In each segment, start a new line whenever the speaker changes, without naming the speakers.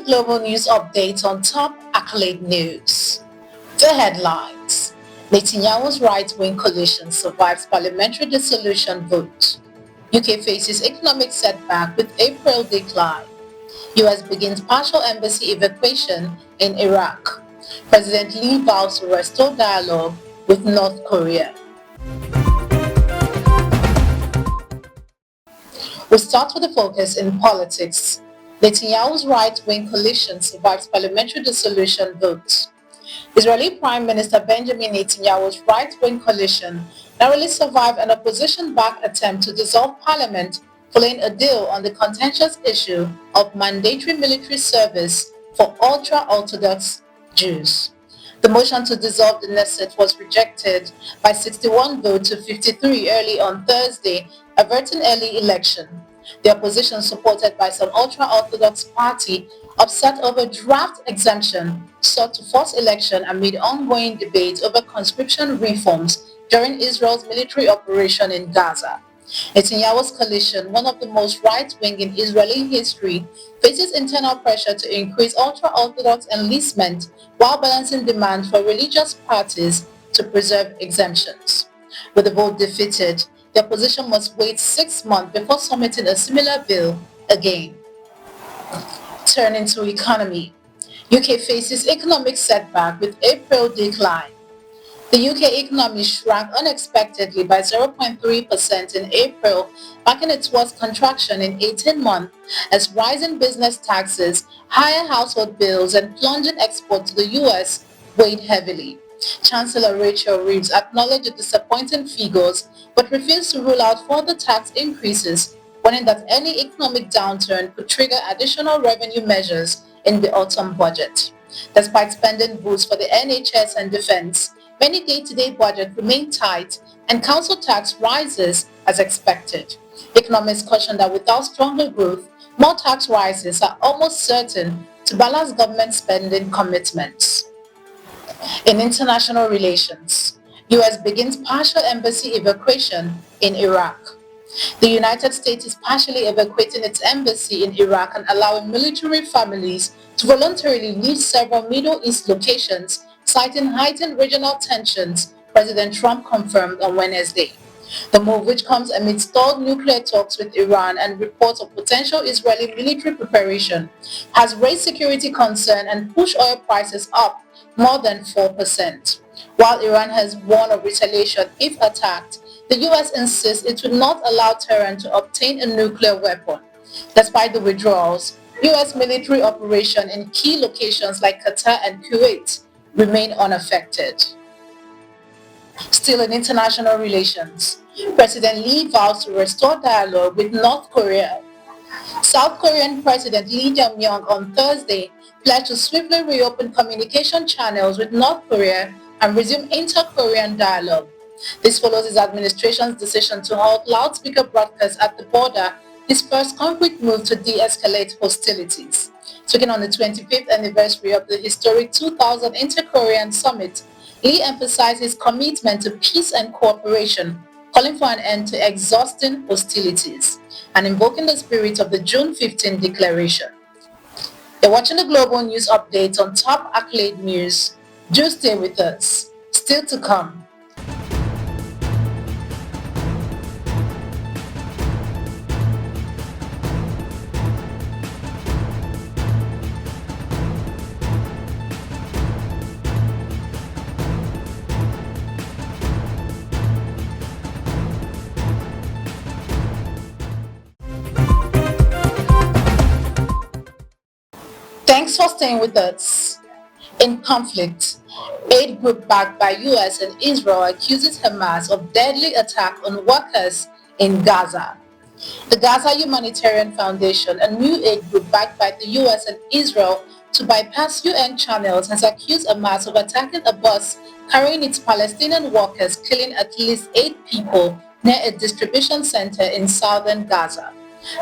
global news update on top Accolade news. The headlines: Netanyahu's right-wing coalition survives parliamentary dissolution vote. UK faces economic setback with April decline. US begins partial embassy evacuation in Iraq. President Lee vows to restore dialogue with North Korea. We start with the focus in politics. Netanyahu's right-wing coalition survives parliamentary dissolution vote. Israeli Prime Minister Benjamin Netanyahu's right-wing coalition narrowly survived an opposition-backed attempt to dissolve parliament following a deal on the contentious issue of mandatory military service for ultra-Orthodox Jews. The motion to dissolve the Knesset was rejected by 61 votes to 53 early on Thursday, averting early election. The opposition, supported by some ultra-Orthodox party, upset over draft exemption sought to force election amid ongoing debate over conscription reforms during Israel's military operation in Gaza. Netanyahu's coalition, one of the most right-wing in Israeli history, faces internal pressure to increase ultra-Orthodox enlistment while balancing demand for religious parties to preserve exemptions. With the vote defeated, the opposition must wait 6 months before submitting a similar bill again. Turning to economy, UK faces economic setback with April decline. The UK economy shrank unexpectedly by 0.3% in April, marking its worst contraction in 18 months as rising business taxes, higher household bills, and plunging exports to the US weighed heavily. Chancellor Rachel Reeves acknowledged the disappointing figures but refused to rule out further tax increases, warning that any economic downturn could trigger additional revenue measures in the autumn budget. Despite spending boosts for the NHS and defense, many day-to-day budgets remain tight and council tax rises as expected. Economists caution that without stronger growth, more tax rises are almost certain to balance government spending commitments. In international relations, US begins partial embassy evacuation in Iraq. The United States is partially evacuating its embassy in Iraq and allowing military families to voluntarily leave several Middle East locations, citing heightened regional tensions, President Trump confirmed on Wednesday. The move, which comes amid stalled nuclear talks with Iran and reports of potential Israeli military preparation, has raised security concern and pushed oil prices up more than 4%. While Iran has warned of retaliation if attacked, the US insists it will not allow Tehran to obtain a nuclear weapon. Despite the withdrawals, US military operations in key locations like Qatar and Kuwait remain unaffected. Still in international relations, President Lee vows to restore dialogue with North Korea. South Korean President Lee Jae-myung on Thursday pledged to swiftly reopen communication channels with North Korea and resume inter-Korean dialogue. This follows his administration's decision to halt loudspeaker broadcasts at the border, his first concrete move to de-escalate hostilities. Speaking on the 25th anniversary of the historic 2000 Inter-Korean Summit, Lee emphasized his commitment to peace and cooperation, calling for an end to exhausting hostilities, and invoking the spirit of the June 15 declaration. You're watching the global news updates on Top Accolade News. Do stay with us. Still to come. Thanks for staying with us. In conflict, aid group backed by US and Israel accuses Hamas of deadly attack on workers in Gaza. The Gaza Humanitarian Foundation, a new aid group backed by the US and Israel to bypass UN channels, has accused Hamas of attacking a bus carrying its Palestinian workers, killing at least 8 people near a distribution center in southern Gaza.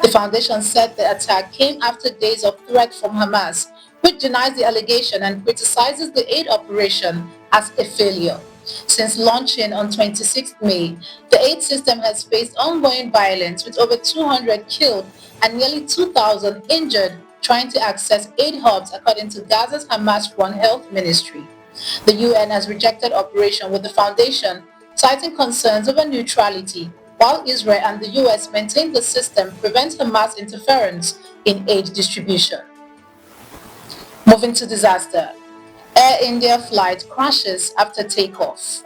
The foundation said the attack came after days of threats from Hamas, which denies the allegation and criticizes the aid operation as a failure. Since launching on 26 May, the aid system has faced ongoing violence with over 200 killed and nearly 2,000 injured trying to access aid hubs, according to Gaza's Hamas-run health ministry. The UN has rejected operation with the foundation, citing concerns over neutrality, while Israel and the US maintain the system prevents Hamas interference in aid distribution. Moving to disaster. Air India flight crashes after takeoff.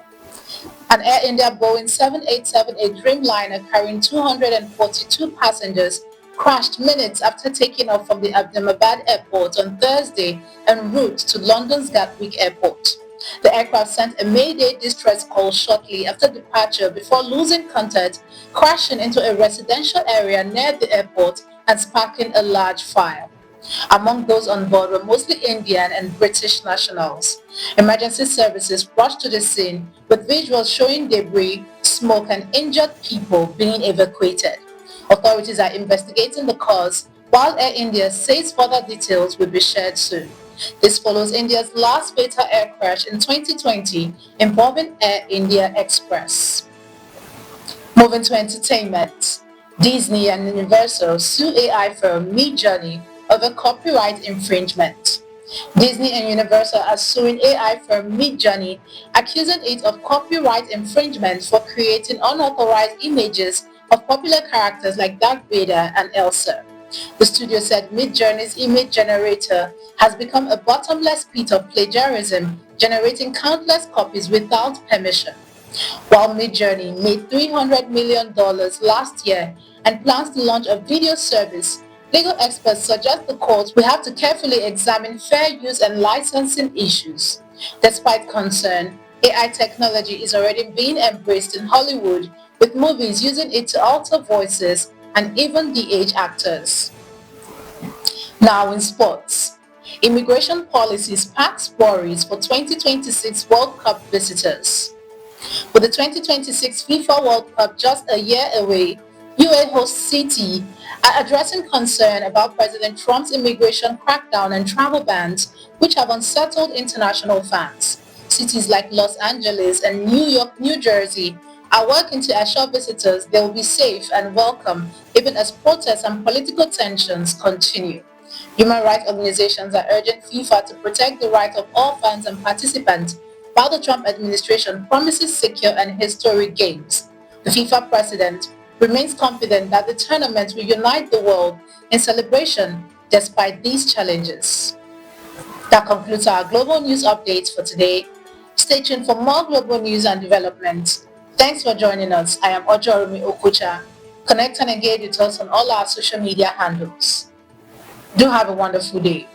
An Air India Boeing 787 Dreamliner carrying 242 passengers crashed minutes after taking off from the Ahmedabad airport on Thursday en route to London's Gatwick Airport. The aircraft sent a Mayday distress call shortly after departure before losing contact, crashing into a residential area near the airport and sparking a large fire. Among those on board were mostly Indian and British nationals. Emergency services rushed to the scene with visuals showing debris, smoke and injured people being evacuated. Authorities are investigating the cause, while Air India says further details will be shared soon. This follows India's last fatal air crash in 2020 involving Air India Express. Moving to entertainment. Disney and Universal sue AI firm Midjourney over copyright infringement. Disney and Universal are suing AI firm Midjourney, accusing it of copyright infringement for creating unauthorized images of popular characters like Darth Vader and Elsa. The studio said Midjourney's image generator has become a bottomless pit of plagiarism, generating countless copies without permission. While Midjourney made $300 million last year and plans to launch a video service, legal experts suggest the courts will have to carefully examine fair use and licensing issues. Despite concern, AI technology is already being embraced in Hollywood, with movies using it to alter voices and even de-age actors. Now in sports. Immigration policy sparks worries for 2026 World Cup visitors. With the 2026 FIFA World Cup just a year away, UAE host City are addressing concern about President Trump's immigration crackdown and travel bans, which have unsettled international fans. Cities like Los Angeles and New York, New Jersey are working to assure visitors they will be safe and welcome, even as protests and political tensions continue. Human rights organizations are urging FIFA to protect the rights of all fans and participants, while the Trump administration promises secure and historic games. The FIFA president remains confident that the tournament will unite the world in celebration despite these challenges. That concludes our global news updates for today. Stay tuned for more global news and developments. Thanks for joining us. I am Ojorumi Okucha. Connect and engage with us on all our social media handles. Do have a wonderful day.